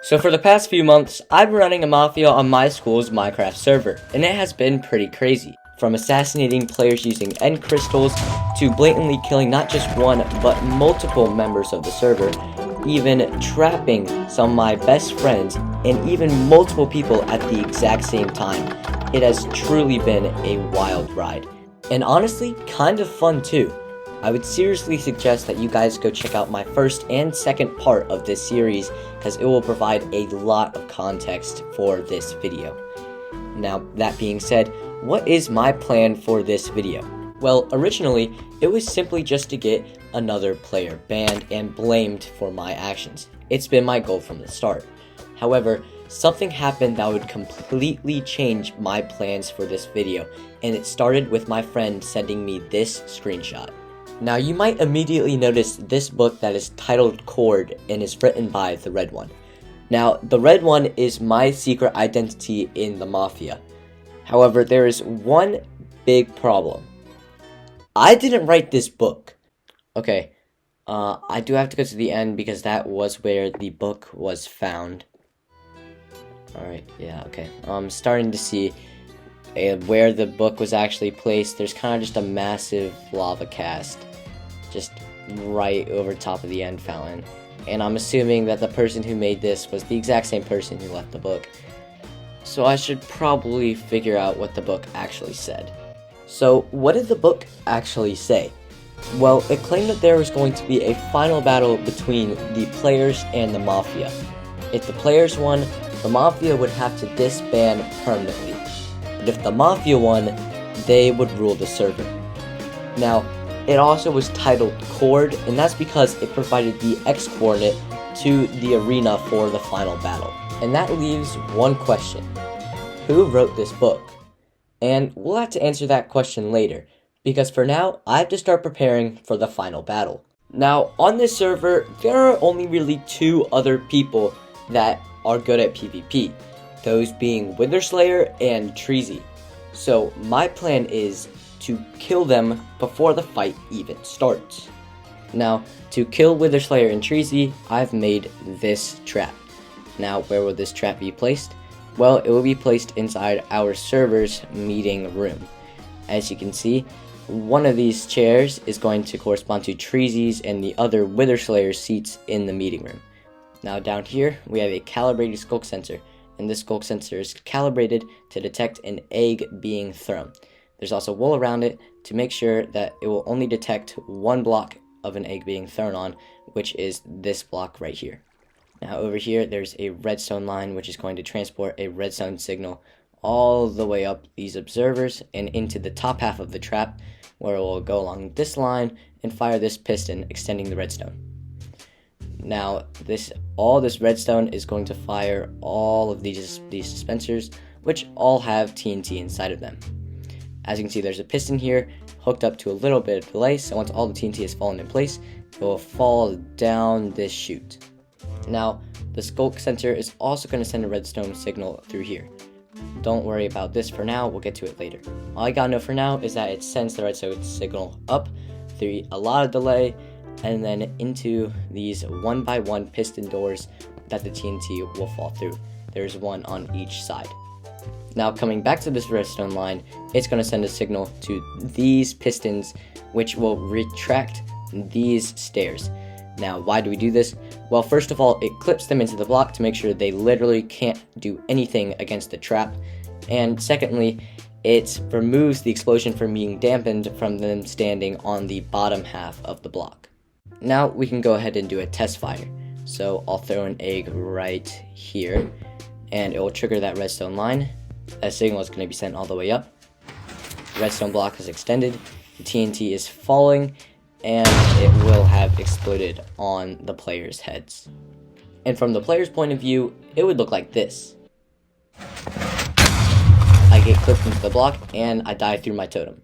So for the past few months, I've been running a Mafia on my school's Minecraft server, and it has been pretty crazy. From assassinating players using end crystals, to blatantly killing not just one, but multiple members of the server, even trapping some of my best friends, and even multiple people at the exact same time. It has truly been a wild ride. And honestly, kind of fun too. I would seriously suggest that you guys go check out my first and second part of this series, because it will provide a lot of context for this video. Now, that being said, what is my plan for this video? Well, originally, it was simply just to get another player banned and blamed for my actions. It's been my goal from the start. However, something happened that would completely change my plans for this video, and it started with my friend sending me this screenshot. Now, you might immediately notice this book that is titled Cord and is written by the red one. Now, the red one is my secret identity in the Mafia. However, there is one big problem. I didn't write this book. Okay, I do have to go to the end because that was where the book was found. Alright, yeah, okay. I'm starting to see where the book was actually placed. There's kind of just a massive lava cast just right over top of the end fountain, and I'm assuming that the person who made this was the exact same person who left the book, so I should probably figure out what the book actually said. So what did the book actually say? Well, it claimed that there was going to be a final battle between the players and the Mafia. If the players won, the Mafia would have to disband permanently. But if the Mafia won, they would rule the server. Now, it also was titled Cord, and that's because it provided the X coordinate to the arena for the final battle. And that leaves one question. Who wrote this book? And we'll have to answer that question later, because for now, I have to start preparing for the final battle. Now, on this server, there are only really two other people that are good at PvP, those being Witherslayer and Treezey. So my plan is to kill them before the fight even starts. Now, to kill Witherslayer and Treezey, I've made this trap. Now, where will this trap be placed? Well, it will be placed inside our server's meeting room. As you can see, one of these chairs is going to correspond to Treezey's and the other Witherslayer's seats in the meeting room. Now down here, we have a calibrated skulk sensor, and this skulk sensor is calibrated to detect an egg being thrown. There's also wool around it to make sure that it will only detect one block of an egg being thrown on, which is this block right here. Now over here, there's a redstone line which is going to transport a redstone signal all the way up these observers and into the top half of the trap, where it will go along this line and fire this piston extending the redstone. Now, all this redstone is going to fire all of these dispensers, which all have TNT inside of them. As you can see, there's a piston here hooked up to a little bit of delay, so once all the TNT has fallen in place, it will fall down this chute. Now, the skulk sensor is also going to send a redstone signal through here. Don't worry about this for now, we'll get to it later. All I gotta know for now is that it sends the redstone signal up through a lot of delay, and then into these 1x1 piston doors that the TNT will fall through. There's one on each side. Now, coming back to this redstone line, it's going to send a signal to these pistons, which will retract these stairs. Now, why do we do this? Well, first of all, it clips them into the block to make sure they literally can't do anything against the trap. And secondly, it removes the explosion from being dampened from them standing on the bottom half of the block. Now we can go ahead and do a test fire. So I'll throw an egg right here, and it will trigger that redstone line. That signal is going to be sent all the way up. The redstone block is extended, the TNT is falling, and it will have exploded on the players' heads. And from the player's point of view, it would look like this. I get clipped into the block, and I die through my totem.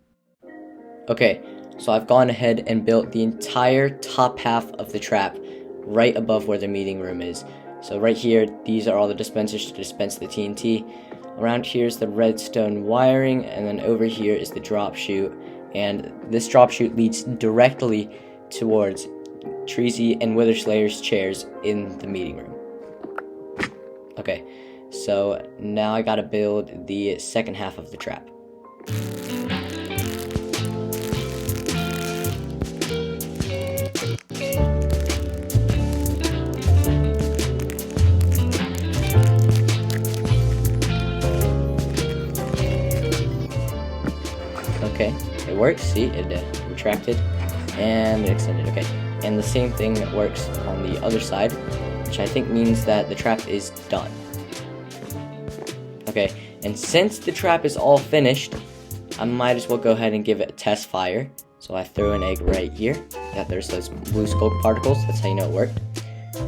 Okay, so I've gone ahead and built the entire top half of the trap right above where the meeting room is. So right here, these are all the dispensers to dispense the TNT. Around here is the redstone wiring, and then over here is the drop chute. And this drop chute leads directly towards Treezey and Witherslayer's chairs in the meeting room. Okay, so now I gotta build the second half of the trap. Okay, it works. See, it retracted and extended. Okay, and the same thing works on the other side, which I think means that the trap is done. Okay, and since the trap is all finished, I might as well go ahead and give it a test fire. So I throw an egg right here. Yeah, there's those blue smoke particles. That's how you know it worked.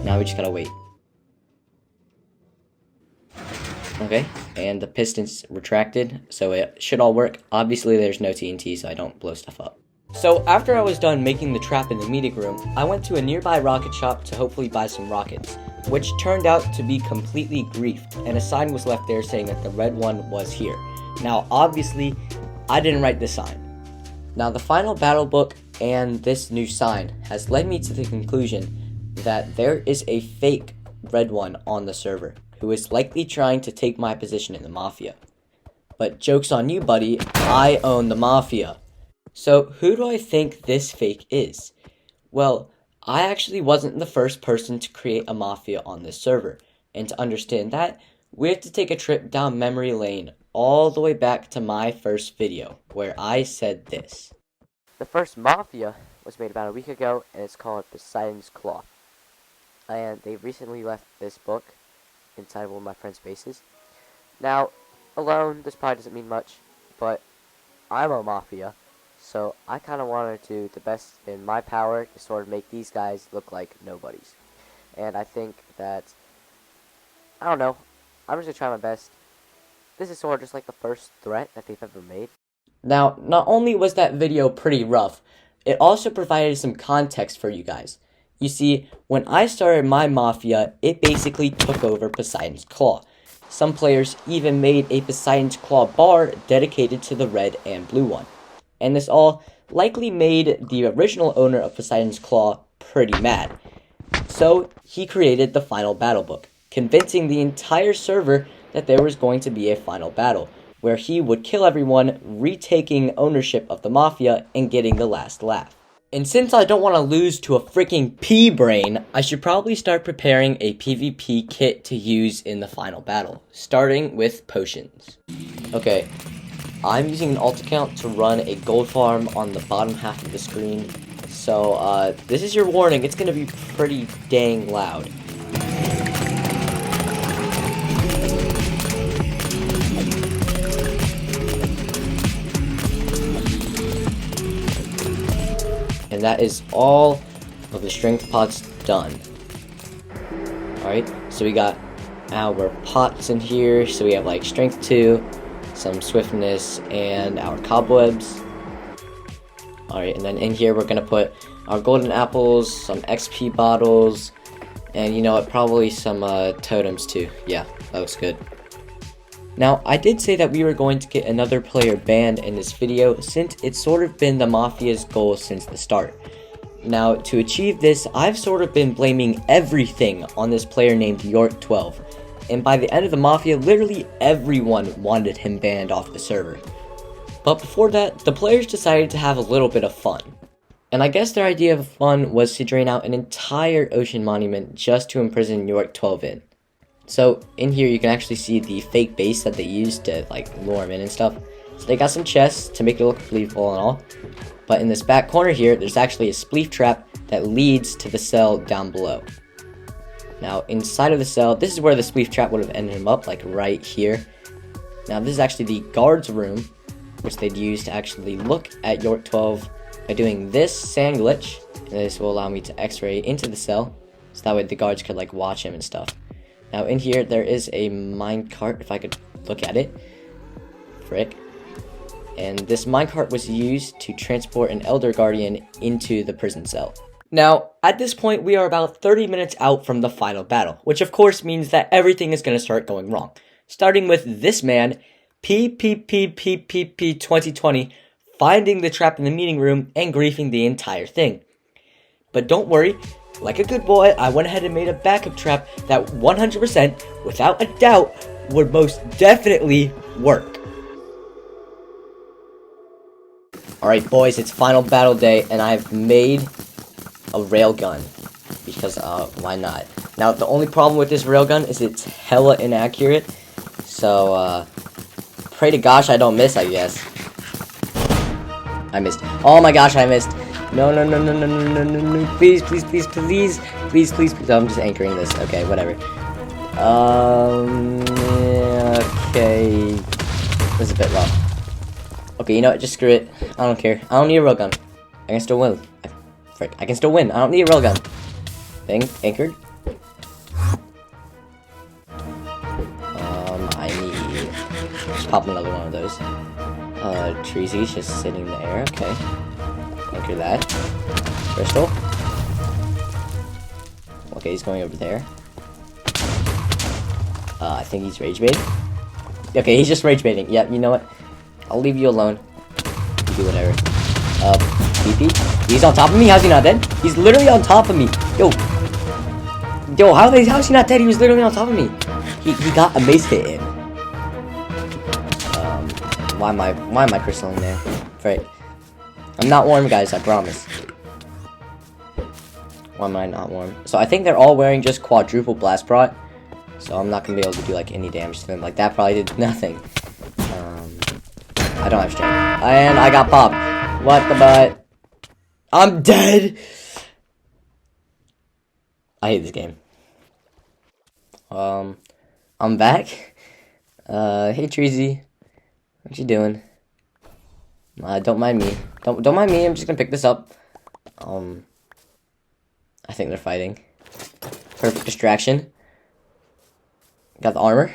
Now we just gotta wait. Okay, and the piston's retracted, so it should all work. Obviously, there's no TNT, so I don't blow stuff up. So after I was done making the trap in the meeting room, I went to a nearby rocket shop to hopefully buy some rockets, which turned out to be completely griefed, and a sign was left there saying that the red one was here. Now, obviously, I didn't write the sign. Now, the final battle book and this new sign has led me to the conclusion that there is a fake red one on the server who is likely trying to take my position in the Mafia. But joke's on you, buddy, I own the Mafia. So who do I think this fake is? Well, I actually wasn't the first person to create a Mafia on this server, and to understand that, we have to take a trip down memory lane all the way back to my first video, where I said this. The first Mafia was made about a week ago, and it's called Poseidon's Claw. And they recently left this book inside one of my friend's bases. Now, alone, this probably doesn't mean much, but I'm a Mafia, so I kind of wanted to do the best in my power to sort of make these guys look like nobodies. And I think that, I don't know, I'm just going to try my best. This is sort of just like the first threat that they've ever made. Now, not only was that video pretty rough, it also provided some context for you guys. You see, when I started my Mafia, it basically took over Poseidon's Claw. Some players even made a Poseidon's Claw bar dedicated to the red and blue one. And this all likely made the original owner of Poseidon's Claw pretty mad. So he created the final battle book, convincing the entire server that there was going to be a final battle, where he would kill everyone, retaking ownership of the Mafia and getting the last laugh. And since I don't want to lose to a freaking pea-brain, I should probably start preparing a PvP kit to use in the final battle, starting with potions. Okay, I'm using an alt account to run a gold farm on the bottom half of the screen, so this is your warning, it's going to be pretty dang loud. And that is all of the strength pots done. Alright, so we got our pots in here. So we have like strength 2, some swiftness, and our cobwebs. Alright, and then in here we're going to put our golden apples, some XP bottles, and you know what, probably some totems too. Yeah, that looks good. Now, I did say that we were going to get another player banned in this video, since it's sort of been the Mafia's goal since the start. Now, to achieve this, I've sort of been blaming everything on this player named York12, and by the end of the Mafia, literally everyone wanted him banned off the server. But before that, the players decided to have a little bit of fun. And I guess their idea of fun was to drain out an entire ocean monument just to imprison York12 in. So, in here you can actually see the fake base that they used to, like, lure him in and stuff. So they got some chests to make it look believable and all. But in this back corner here, there's actually a spleef trap that leads to the cell down below. Now, inside of the cell, this is where the spleef trap would have ended him up, like right here. Now, this is actually the guard's room, which they'd use to actually look at York12 by doing this sand glitch. And this will allow me to x-ray into the cell, so that way the guards could, like, watch him and stuff. Now, in here, there is a minecart, if I could look at it. Frick. And this minecart was used to transport an Elder Guardian into the prison cell. Now, at this point, we are about 30 minutes out from the final battle, which of course means that everything is going to start going wrong. Starting with this man, PPPPPP2020, finding the trap in the meeting room and griefing the entire thing. But don't worry, like a good boy, I went ahead and made a backup trap that 100%, without a doubt, would most definitely work. Alright boys, it's final battle day, and I've made a railgun. Because, why not? Now, the only problem with this railgun is it's hella inaccurate. So, pray to gosh I don't miss, I guess. I missed. Oh my gosh, I missed. No. Please. I'm just anchoring this. Okay, whatever. Okay. This is a bit rough. Okay, you know what? Just screw it. I don't care. I don't need a railgun. I can still win. Frick. I can still win. I don't need a railgun. Thing. Anchored. I need... Just pop another one of those. Treezey's just sitting in the air. Okay. Anchor that. Crystal. Okay, he's going over there. I think he's rage baiting. Okay, he's just rage baiting. Yep, you know what? I'll leave you alone. You do whatever. PP. He's on top of me? How's he not dead? He's literally on top of me. Yo, how's he not dead? He was literally on top of me. He got a mace hit in. Why am I crystalling there? Right. I'm not warm, guys, I promise. Why am I not warm? So I think they're all wearing just quadruple blast prot. So I'm not gonna be able to do like any damage to them. Like that probably did nothing. I don't have strength. And I got popped. What the butt? I'm dead! I hate this game. I'm back. Hey Treezey. What you doing? Don't mind me. Don't mind me, I'm just gonna pick this up. I think they're fighting. Perfect distraction. Got the armor.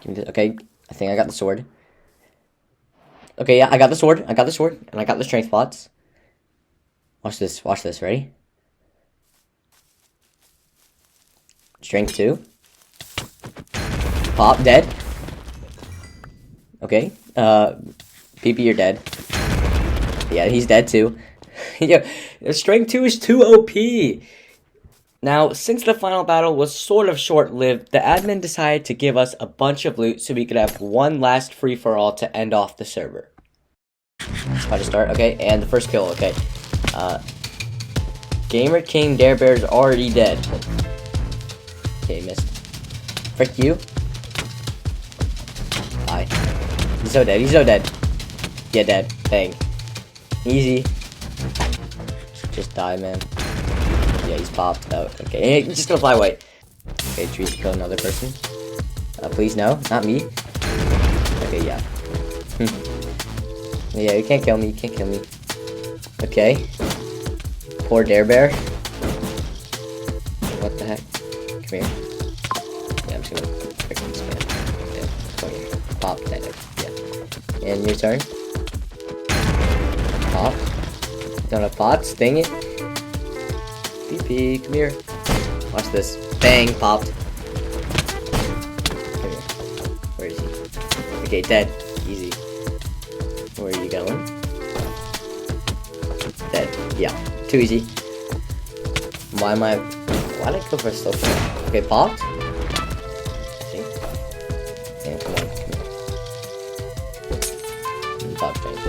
Okay, I think I got the sword. Okay, yeah, I got the sword. And I got the strength pots. Watch this, ready? Strength 2. Pop, dead. Okay, PP, you're dead. Yeah, he's dead too. Yeah, strength 2 is too OP. Now, since the final battle was sort of short-lived, the admin decided to give us a bunch of loot so we could have one last free-for-all to end off the server. About to start, okay, and the first kill, okay. Gamer King Dare Bear's already dead. Okay, missed. Frick you. Bye. He's so dead. Yeah, dead. Bang. Easy. Just die, man. Yeah, he's popped out. Okay, he's just gonna fly away. Okay, Treezey kill another person. Please no, not me. Okay, yeah. Yeah, you can't kill me. Okay. Poor Dare Bear. What the heck? Come here. Yeah, I'm just gonna freaking spam. Yeah, come here. Pop, dead. Yeah. And your turn. Pop. Don't have pots, dang it. PP, come here. Watch this. Bang, popped. Come here. Where is he? Okay, dead. Easy. Where are you going? Dead. Yeah, too easy. Why did I go for a slow kill? Okay, popped. I think. Damn, come on. Pop strength.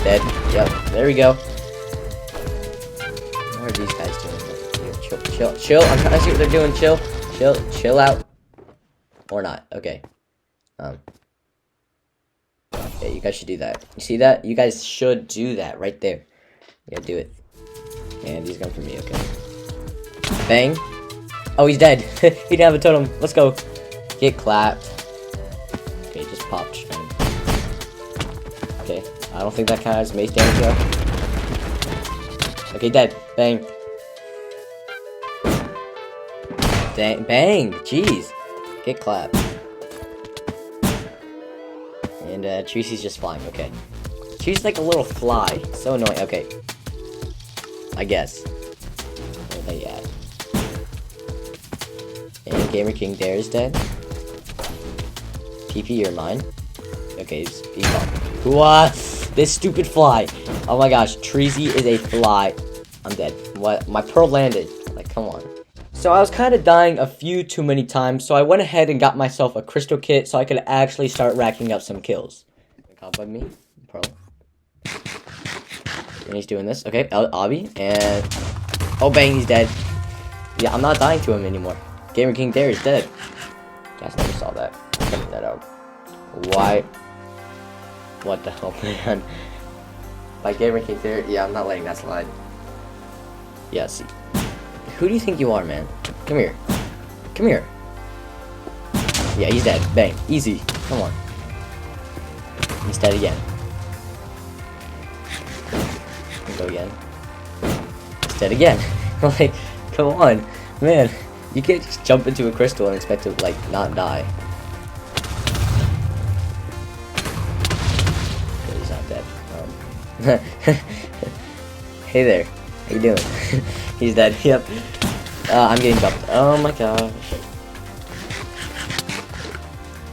Dead. Yep, there we go. What are these guys doing? Chill. I'm trying to see what they're doing. Chill out. Or not. Okay. Yeah, you guys should do that. You see that? You guys should do that right there. Yeah, do it. And he's going for me. Okay. Bang. Oh, he's dead. He didn't have a totem. Let's go. Get clapped. Okay, just pop strength. Okay. I don't think that counts as mace damage though. Okay, dead. Bang. Bang. Jeez. Get clapped. And Treezey's just flying. Okay. Treezey's like a little fly. So annoying. Okay. I guess. Where are they at? And Gamer King Dare is dead. PP, you're mine. Okay, be gone. What? This stupid fly. Oh my gosh, Treezey is a fly. I'm dead. What? My pearl landed. Like, come on. So I was kind of dying a few too many times, so I went ahead and got myself a crystal kit so I could actually start racking up some kills. Caught by me, pearl. And he's doing this. Okay, Obby, and oh bang, he's dead. Yeah, I'm not dying to him anymore. Gamer King Dare is dead. Guys never saw that. Cut that out. Why? What the hell, man? Like Gamer King Dare, yeah, I'm not letting that slide. Yeah, see. Who do you think you are, man? Come here. Come here. Yeah, he's dead. Bang. Easy. Come on. He's dead again. Go again. He's dead again. Like, come on. Man, you can't just jump into a crystal and expect to, like, not die. Okay, he's not dead. Hey there. How you doing? He's dead. Yep. I'm getting bumped. Oh my gosh.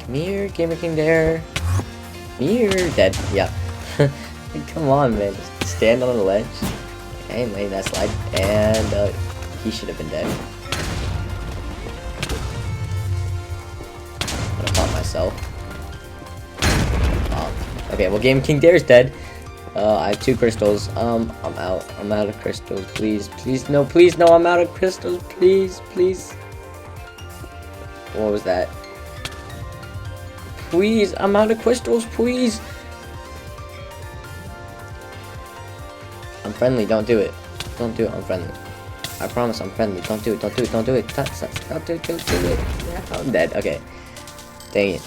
Come here, Gamer King Dare. Come here. Dead. Yeah. Come on, man. Just stand on the ledge. Okay, letting that slide. And he should have been dead. I'm gonna pop myself. Okay, well, Gamer King Dare's dead. I have 2 crystals. I'm out. I'm out of crystals. Please, please, no, please, no, I'm out of crystals. Please, please. What was that? Please, I'm out of crystals, please. I'm friendly, don't do it. Don't do it, I'm friendly. I promise I'm friendly. Don't do it, don't do it, don't do it. Don't do it, don't do it. Yeah, I'm dead. Okay. Dang it.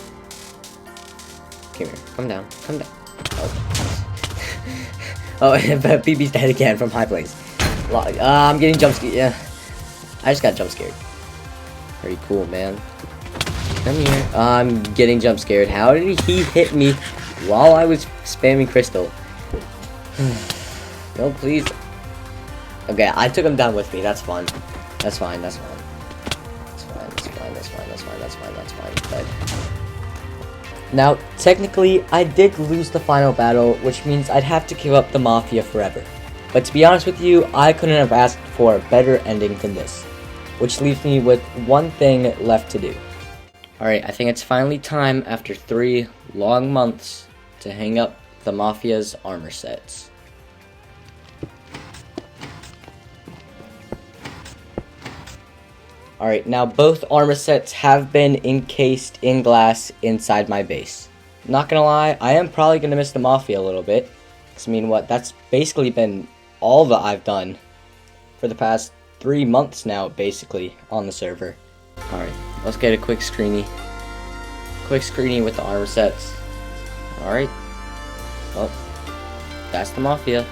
Come here. Come down. Come down. Oh. Oh, BB's dead again from high place. I'm getting jump scared. Yeah, I just got jump scared. Very cool, man. Come here. I'm getting jump scared. How did he hit me while I was spamming crystal? No, please. Okay, I took him down with me. That's fun. That's fine. That's fine. That's fine. That's fine. That's fine. That's fine. That's fine. That's fine. But now, technically, I did lose the final battle, which means I'd have to give up the Mafia forever. But to be honest with you, I couldn't have asked for a better ending than this. Which leaves me with one thing left to do. Alright, I think it's finally time, after 3 long months, to hang up the Mafia's armor sets. Alright, now both armor sets have been encased in glass inside my base. Not gonna lie, I am probably gonna miss the Mafia a little bit. Cause I mean, what, that's basically been all that I've done for the past 3 months now, basically, on the server. Alright, let's get a quick screeny. Quick screeny with the armor sets. Alright. Well, that's the Mafia.